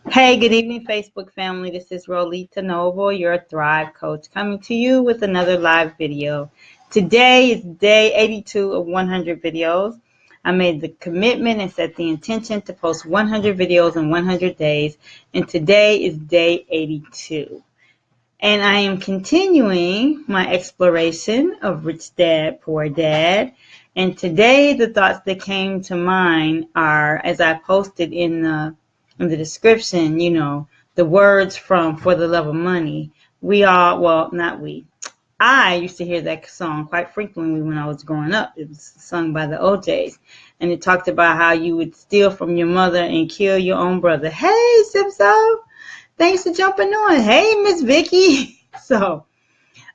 Hey, good evening, Facebook family. This is Rolita Noble, your Thrive Coach, coming to you with another live video. Today is day 82 of 100 videos. I made the commitment and set the intention to post 100 videos in 100 days, and today is day 82. And I am continuing my exploration of Rich Dad, Poor Dad. And today, the thoughts that came to mind are, as I posted in the description, the words from For the Love of Money. We all, well, not we. I used to hear that song quite frequently when I was growing up. It was sung by the OJs. And it talked about how you would steal from your mother and kill your own brother. Hey, Sipso. Thanks for jumping on. Hey, Miss Vicky. So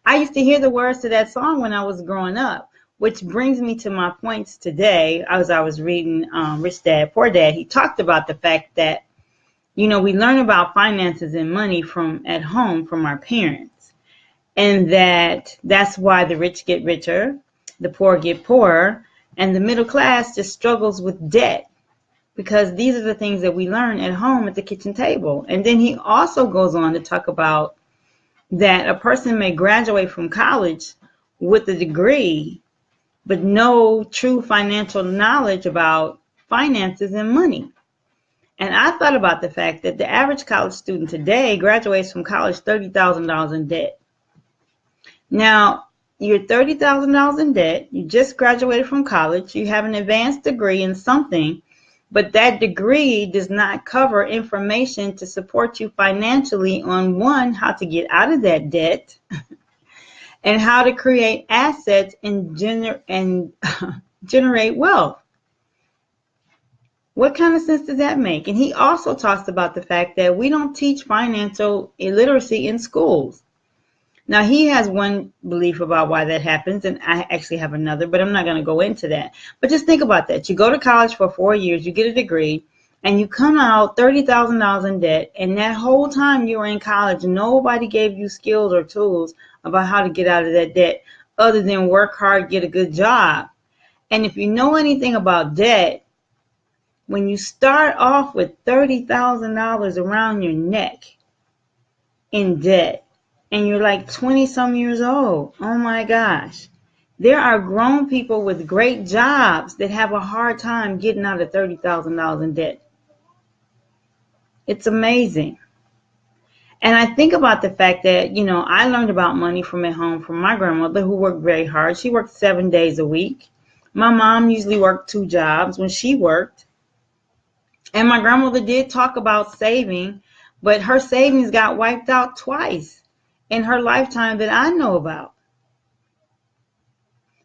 I used to hear the words to that song when I was growing up, which brings me to my points today. As I was reading Rich Dad, Poor Dad, he talked about the fact that, we learn about finances and money from at home from our parents. And that's why the rich get richer, the poor get poorer, and the middle class just struggles with debt, because these are the things that we learn at home at the kitchen table. And then he also goes on to talk about that a person may graduate from college with a degree, but no true financial knowledge about finances and money. And I thought about the fact that the average college student today graduates from college $30,000 in debt. Now, you're $30,000 in debt, you just graduated from college, you have an advanced degree in something, but that degree does not cover information to support you financially on, one, how to get out of that debt and how to create assets and generate wealth. What kind of sense does that make? And he also talks about the fact that we don't teach financial illiteracy in schools. Now, he has one belief about why that happens, and I actually have another, but I'm not going to go into that. But just think about that. You go to college for 4 years, you get a degree, and you come out $30,000 in debt, and that whole time you were in college, nobody gave you skills or tools about how to get out of that debt other than work hard, get a good job. And if you know anything about debt, when you start off with $30,000 around your neck in debt, and you're like 20 some years old, oh my gosh, there are grown people with great jobs that have a hard time getting out of $30,000 in debt. It's amazing. And I think about the fact that, I learned about money from at home from my grandmother, who worked very hard. She worked 7 days a week. My mom usually worked 2 jobs when she worked. And my grandmother did talk about saving, but her savings got wiped out twice in her lifetime that I know about.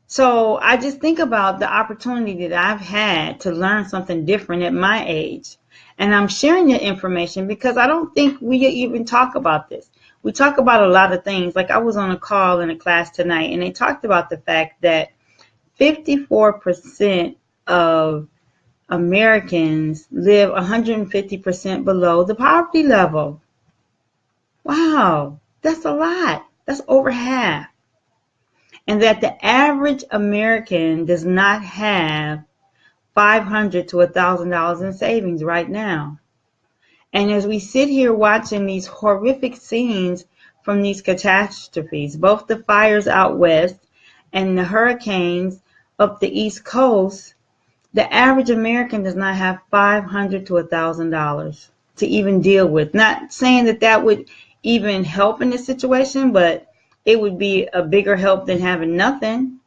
So I just think about the opportunity that I've had to learn something different at my age. And I'm sharing the information because I don't think we even talk about this. We talk about a lot of things. Like I was on a call in a class tonight, and they talked about the fact that 54% of Americans live 150% below the poverty level. Wow, that's a lot. That's over half. And that the average American does not have $500 to $1,000 in savings right now. And as we sit here watching these horrific scenes from these catastrophes, both the fires out west and the hurricanes up the East Coast, the average American does not have $500 to $1,000 to even deal with. Not saying that that would even help in this situation, but it would be a bigger help than having nothing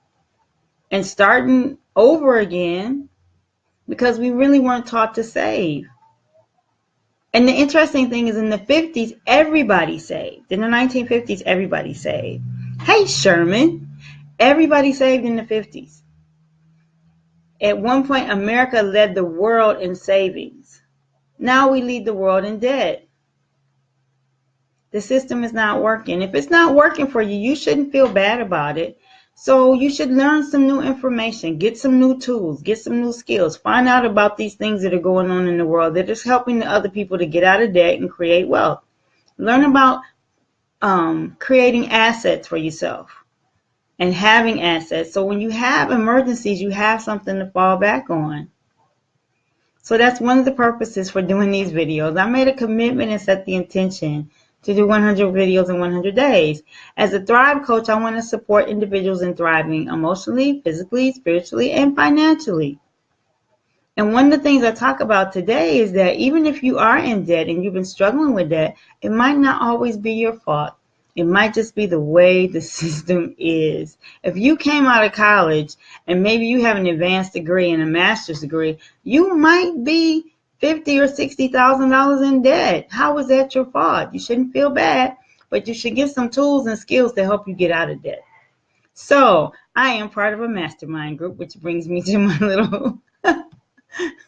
and starting over again, because we really weren't taught to save. And the interesting thing is, in the 50s, everybody saved. In the 1950s, everybody saved. Hey, Sherman, everybody saved in the 50s. At one point, America led the world in savings. Now we lead the world in debt. The system is not working. If it's not working for you, you shouldn't feel bad about it. So you should learn some new information, get some new tools, get some new skills, find out about these things that are going on in the world that is helping the other people to get out of debt and create wealth. Learn about creating assets for yourself and having assets. So when you have emergencies, you have something to fall back on. So that's one of the purposes for doing these videos. I made a commitment and set the intention to do 100 videos in 100 days. As a Thrive coach, I want to support individuals in thriving emotionally, physically, spiritually, and financially. And one of the things I talk about today is that even if you are in debt and you've been struggling with debt, it might not always be your fault. It might just be the way the system is. If you came out of college and maybe you have an advanced degree and a master's degree, you might be $50,000 or $60,000 in debt. How is that your fault? You shouldn't feel bad, but you should get some tools and skills to help you get out of debt. So I am part of a mastermind group, which brings me to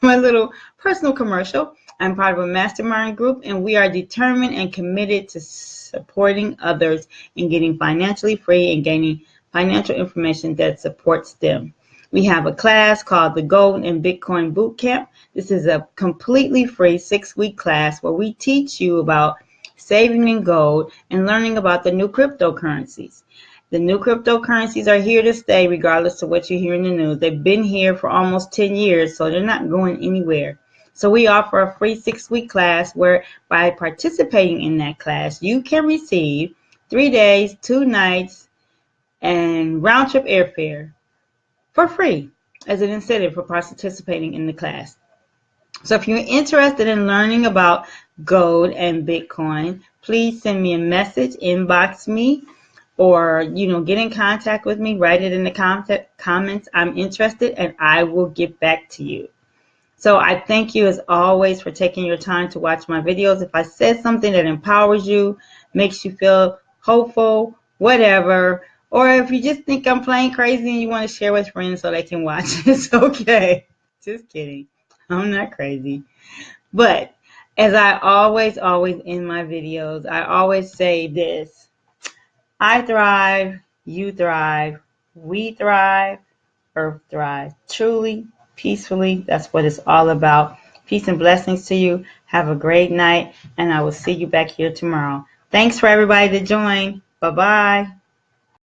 my little personal commercial. I'm part of a mastermind group, and we are determined and committed to supporting others in getting financially free and gaining financial information that supports them. We have a class called the Gold and Bitcoin Bootcamp. This is a completely free 6-week class where we teach you about saving in gold and learning about the new cryptocurrencies. The new cryptocurrencies are here to stay regardless of what you hear in the news. They've been here for almost 10 years, so they're not going anywhere. So we offer a free 6-week class where by participating in that class, you can receive 3 days, 2 nights, and round-trip airfare for free as an incentive for participating in the class. So if you're interested in learning about gold and Bitcoin, please send me a message, inbox me, or get in contact with me. Write it in the comments. I'm interested, and I will get back to you. So I thank you as always for taking your time to watch my videos. If I said something that empowers you, makes you feel hopeful, whatever, or if you just think I'm playing crazy and you want to share with friends so they can watch, it's okay. Just kidding. I'm not crazy. But as I always end my videos, I always say this: I thrive, you thrive, we thrive, Earth thrives. Truly, peacefully, that's what it's all about. Peace and blessings to you. Have a great night, and I will see you back here tomorrow. Thanks for everybody to join. Bye-bye.